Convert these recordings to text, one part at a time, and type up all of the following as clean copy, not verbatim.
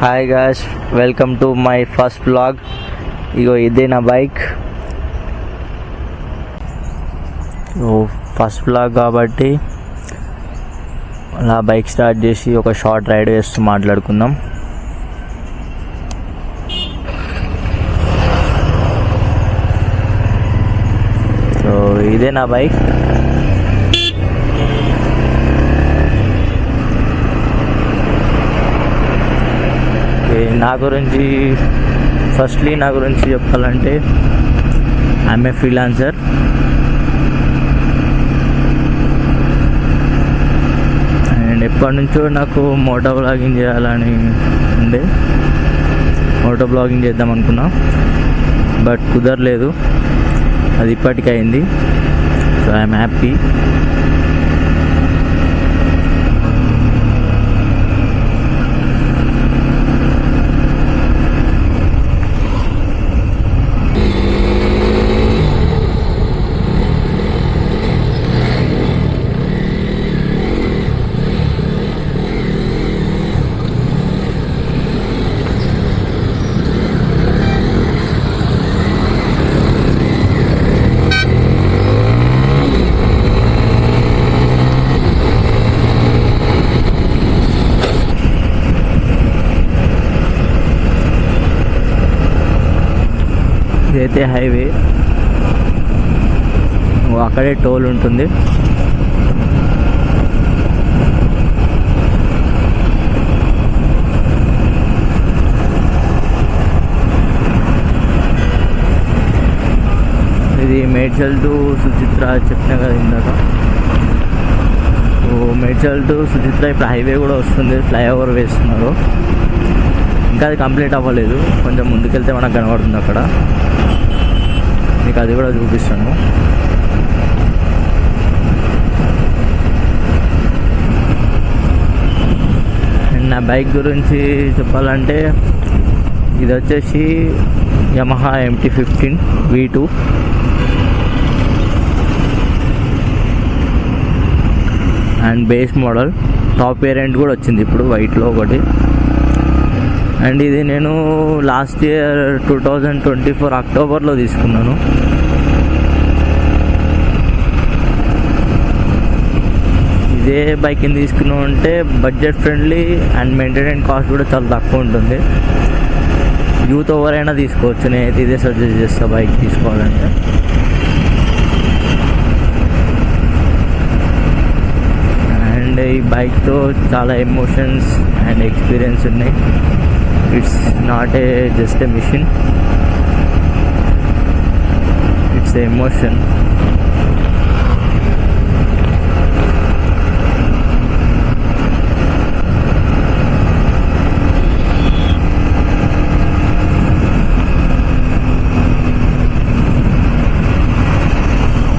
Hi guys, welcome to my first blog. ఇగో ఇదే నా బైక్. ఫస్ట్ బ్లాగ్ కాబట్టి అలా బైక్ స్టార్ట్ చేసి ఒక షార్ట్ రైడ్ వేస్తూ మాట్లాడుకుందాం. సో ఇదే నా బైక్. నా గురించి చెప్పాలంటే ఐఎమ్ ఏ ఫ్రీలాన్సర్. అండ్ ఎప్పటి నుంచో నాకు మోటో బ్లాగింగ్ చేయాలని ఉండే, మోటో బ్లాగింగ్ చేద్దాం అనుకున్నా, బట్ కుదరలేదు. అది ఇప్పటికీ అయింది. So I'm happy. ఇదైతే హైవే, అక్కడే టోల్ ఉంటుంది. ఇది మేడ్చల్ టు సుచిత్ర చెప్పిన కదా ఇందాక. సో మేడ్చల్ టు సుచిత్ర ఇప్పుడు హైవే కూడా వస్తుంది, ఫ్లైఓవర్ వేస్తున్నారు. ఇంకా అది కంప్లీట్ అవ్వలేదు, కొంచెం ముందుకెళ్తే మనకు కనబడుతుంది. అక్కడ మీకు అది కూడా చూపిస్తాను. అండ్ నా బైక్ గురించి చెప్పాలంటే ఇది వచ్చేసి Yamaha MT-15 V2. And base model, top variant కూడా వచ్చింది ఇప్పుడు వైట్లో ఒకటి. అండ్ ఇది నేను లాస్ట్ ఇయర్ 2024 అక్టోబర్లో తీసుకున్నాను. ఇదే బైక్ తీసుకున్నాం అంటే budget friendly and maintenance cost కూడా చాలా తక్కువ ఉంటుంది. యూత్ ఎవరైనా తీసుకోవచ్చు. నేనైతే ఇదే సజెస్ట్ చేస్తాను బైక్ తీసుకోవాలంటే. అండ్ ఈ బైక్తో చాలా ఎమోషన్స్ అండ్ ఎక్స్పీరియన్స్ ఉన్నాయి. It's not just a machine, it's a emotion.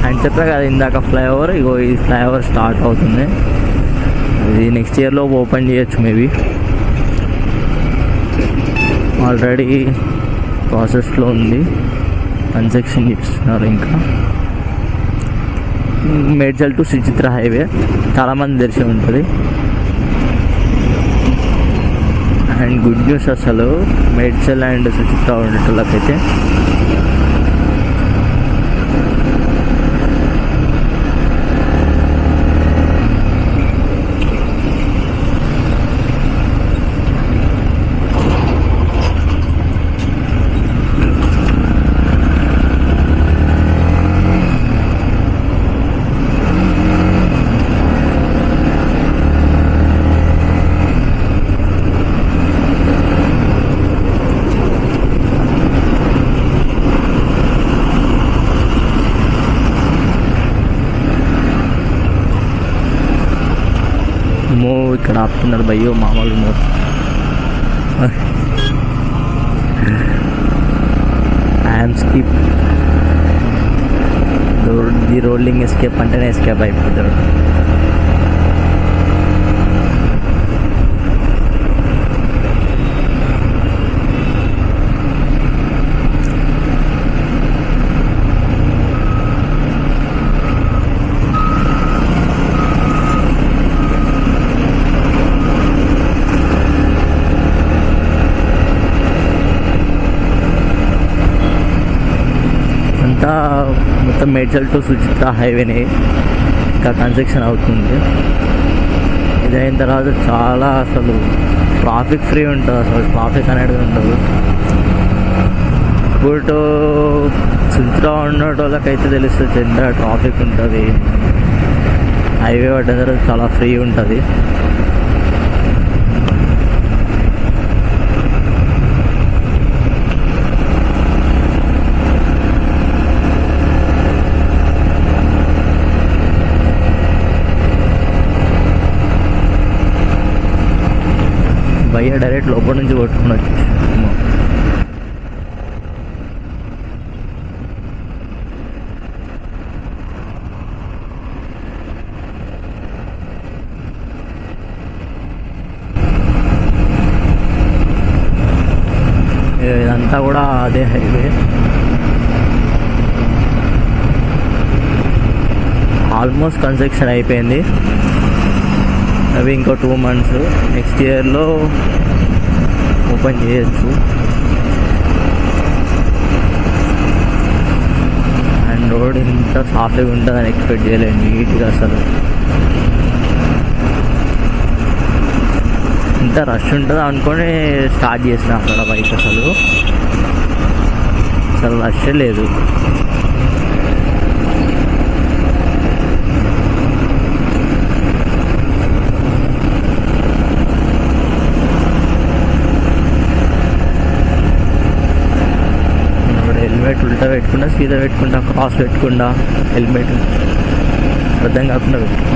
And చెప్పా కదా ఇందాక ఫ్లైఓవర్, ఇగో ఈ ఫ్లైఓవర్ స్టార్ట్ అవుతుంది. ఇది నెక్స్ట్ ఇయర్లో ఓపెన్ చేయొచ్చు మేబీ. ఆల్రెడీ ప్రాసెస్లో ఉంది, కన్స్ట్రక్షన్ చేస్తున్నారు. ఇంకా మేడ్చల్ టు సుచిత్ర హైవే చాలామంది తెలిసి ఉంటుంది. అండ్ గుడ్ న్యూస్, అసలు మేడ్చల్ అండ్ సుచిత్ర ఉండేటోళ్ళకైతే ఇక్కడ ఆపుతున్నారు భయ్యో, మామూలు more. I'm skip the rolling escape అంటేనే ఎస్కేప్ అయిపోతాడు. మొత్తం మేడ్చల్ టు సుచిత్ర హైవేని ఇంకా కన్స్ట్రక్షన్ అవుతుంది. ఇదైన తర్వాత చాలా అసలు ట్రాఫిక్ ఫ్రీ ఉంటుంది, అసలు ట్రాఫిక్ అనేది ఉండదు. ఇప్పుడు సుచిత్ర ఉన్న వాళ్ళకైతే తెలుస్తుంది ఎంత ట్రాఫిక్ ఉంటుంది. హైవే పడ్డ తర్వాత చాలా ఫ్రీ ఉంటుంది. భయ్య డైరెక్ట్ లోపల నుంచి కొట్టుకుని వచ్చేసి ఇదంతా కూడా అదే హైవే. ఆల్మోస్ట్ కన్స్ట్రక్షన్ అయిపోయింది. అవి ఇంకో 2 months, నెక్స్ట్ ఇయర్లో ఓపెన్ చేయొచ్చు. అండ్ రోడ్ ఇంత సాఫ్ట్గా ఉంటుందని ఎక్స్పెక్ట్ చేయలేదు. నీట్గా అసలు ఇంత రష్ ఉంటుంది అనుకొని స్టార్ట్ చేసిన అక్కడ బైక్. అసలు రష్ లేదు. హెల్మెట్ ఉల్టా పెట్టుకుండా, సీదా పెట్టుకుంటా, క్రాస్ పెట్టుకుండా, హెల్మెట్ అర్థం కాకుండా పెట్టుకుంటా.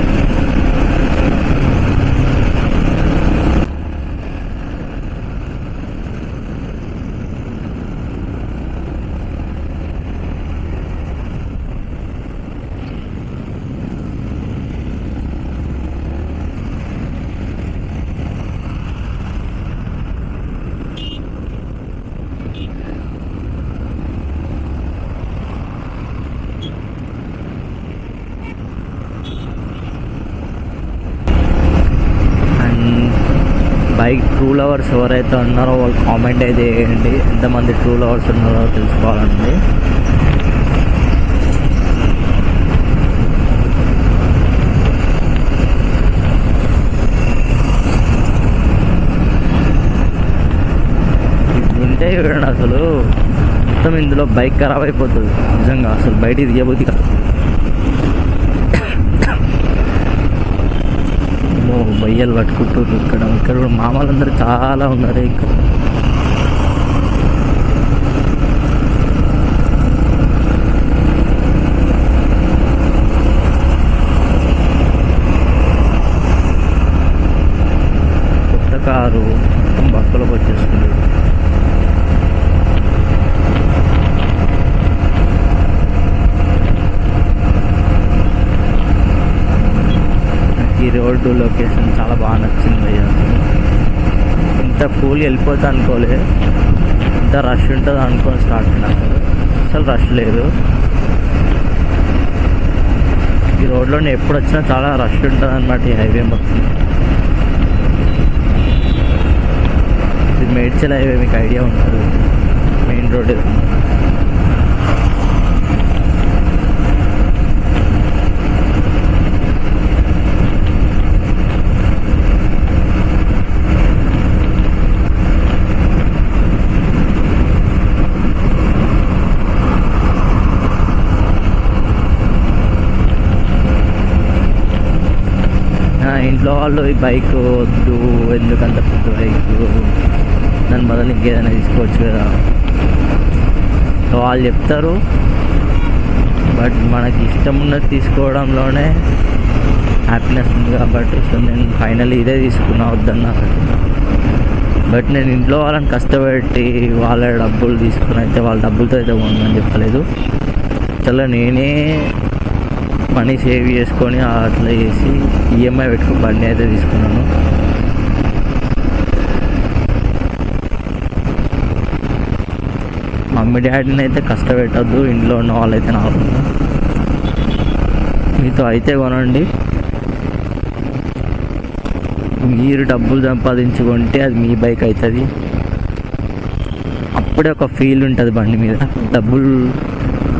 బైక్ ట్రూ లవర్స్ ఎవరైతే ఉన్నారో వాళ్ళు కామెంట్ అయితే చేయండి, ఎంతమంది ట్రూ లవర్స్ ఉన్నారో తెలుసుకోవాలండి. ఉంటే చూడండి అసలు మొత్తం ఇందులో బైక్ ఖరాబ్ అయిపోతుంది నిజంగా. అసలు బయటికి దిగబోతుంది కదా. బయ్యలు పట్టుకుంటారు ఇక్కడ మామూలందరూ చాలా ఉన్నారు. ఇక్కడ కొత్త కారు మొత్తం బక్కలోకి వచ్చేస్తుంది. ఈ రోడ్డు లొకేషన్ చాలా బాగా నచ్చింది. ఇంత కూలి వెళ్ళిపోతా అనుకోలే, ఇంత రష్ ఉంటుంది అనుకొని స్టార్ట్ అయినా అసలు రష్ లేదు. ఈ రోడ్లో ఎప్పుడు వచ్చినా చాలా రష్ ఉంటుంది అన్నమాట ఈ హైవే మొత్తం. ఇది మేడ్చల్ హైవే, మీకు ఐడియా ఉంటుంది, మెయిన్ రోడ్. ఇంట్లో వాళ్ళు ఈ బైక్ వద్దు, ఎందుకంత పెద్ద బైక్, దాని బదులు ఇంకేదైనా తీసుకోవచ్చు కదా వాళ్ళు చెప్తారు. బట్ మనకి ఇష్టం ఉన్నది తీసుకోవడంలోనే హ్యాపీనెస్ ఉంది కాబట్టి సో నేను ఫైనల్లీ ఇదే తీసుకున్నా, వద్దన్నా అసలు. బట్ నేను ఇంట్లో వాళ్ళని కష్టపెట్టి వాళ్ళ డబ్బులు తీసుకుని అయితే వాళ్ళ డబ్బులతో అయితే కొనమని చెప్పలేదు. చాలా నేనే మనీ సేవ్ చేసుకొని అట్లా చేసి ఈఎంఐ పెట్టుకుని బండి అయితే తీసుకున్నాను. మమ్మీ డాడీని అయితే కష్టపెట్టద్దు, ఇంట్లో ఉన్న వాళ్ళైతే నార్మల్గా మీతో అయితే కొనండి. మీరు డబ్బులు సంపాదించుకుంటే అది మీ బైక్ అవుతుంది. అప్పుడే ఒక ఫీల్ ఉంటుంది బండి మీద. డబ్బులు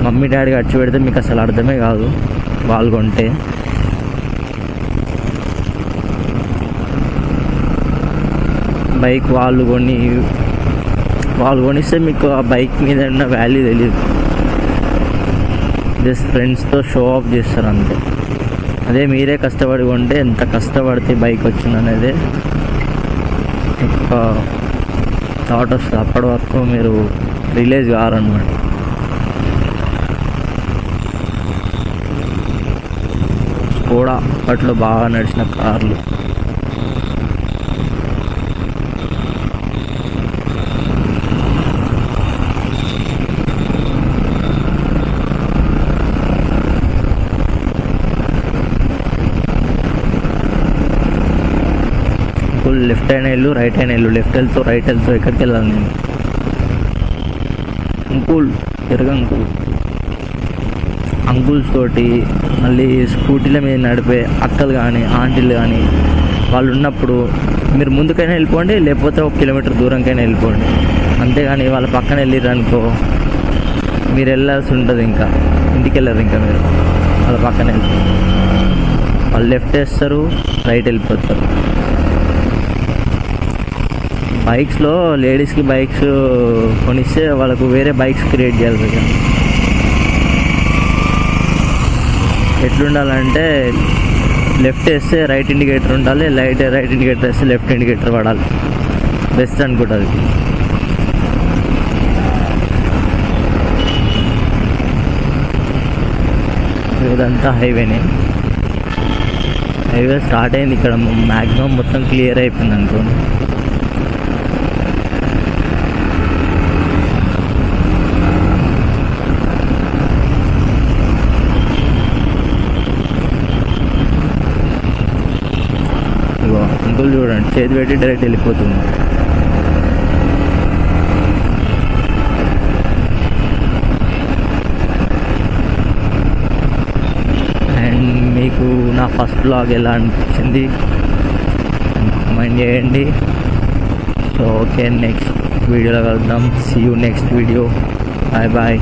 మమ్మీ డాడీ ఖర్చు పెడితే మీకు అసలు అర్థమే కాదు వాళ్ళు కొంటే. బైక్ వాళ్ళు కొనిస్తే మీకు ఆ బైక్ మీద ఉన్న వాల్యూ తెలియదు. జస్ట్ ఫ్రెండ్స్తో షో ఆఫ్ చేస్తారు అంతే. అదే మీరే కష్టపడి కొంటే ఎంత కష్టపడితే బైక్ వచ్చిందనేది ఒక థాట్ వస్తుంది. అప్పటి వరకు మీరు రిలీజ్ కావాలన్నమాట. స్కోడా అప్పట్లో బాగా నడిచిన కార్లు. లెఫ్ట్ అయినా వెళ్ళు, రైట్ అయినా వెళ్ళు. లెఫ్ట్ వెళ్తూ రైట్ వెళ్తూ ఎక్కడికి వెళ్ళాలి నేను? అంకుల్స్ తోటి మళ్ళీ స్కూటీల మీద నడిపే అక్కలు కానీ ఆంటీలు కానీ వాళ్ళు ఉన్నప్పుడు మీరు ముందుకైనా వెళ్ళిపోండి, లేకపోతే 1 కిలోమీటర్ దూరంకైనా వెళ్ళిపోండి. అంతేగాని వాళ్ళ పక్కన వెళ్ళిరనుకో మీరు వెళ్ళాల్సి ఉంటుంది. ఇంకా ఇంటికి వెళ్ళరు. ఇంకా మీరు వాళ్ళ పక్కన వెళ్ళిపోతారు. వాళ్ళు లెఫ్ట్ వేస్తారు, రైట్ వెళ్ళిపోతారు. బైక్స్లో లేడీస్కి బైక్స్ కొనిస్తే వాళ్ళకు వేరే బైక్స్ క్రియేట్ చేయాలి కదా. ఎట్లుండాలంటే లెఫ్ట్ వేస్తే రైట్ ఇండికేటర్ ఉండాలి, రైట్ ఇండికేటర్ వేస్తే లెఫ్ట్ ఇండికేటర్ పడాలి. బెస్ట్ అనుకుంటుంది. ఇదంతా హైవేనే. హైవే స్టార్ట్ అయింది ఇక్కడ. మ్యాక్సిమం మొత్తం క్లియర్ అయిపోయింది అనుకోండి. అంకుల్ చూడండి, చేతి పెట్టి డైరెక్ట్ వెళ్ళిపోతుంది. అండ్ మీకు నా ఫస్ట్ బ్లాగ్ ఎలా అనిపించింది కామెంట్ చేయండి. సో ఓకే, నెక్స్ట్ వీడియోలో కలుద్దాం. See you next video. Bye bye.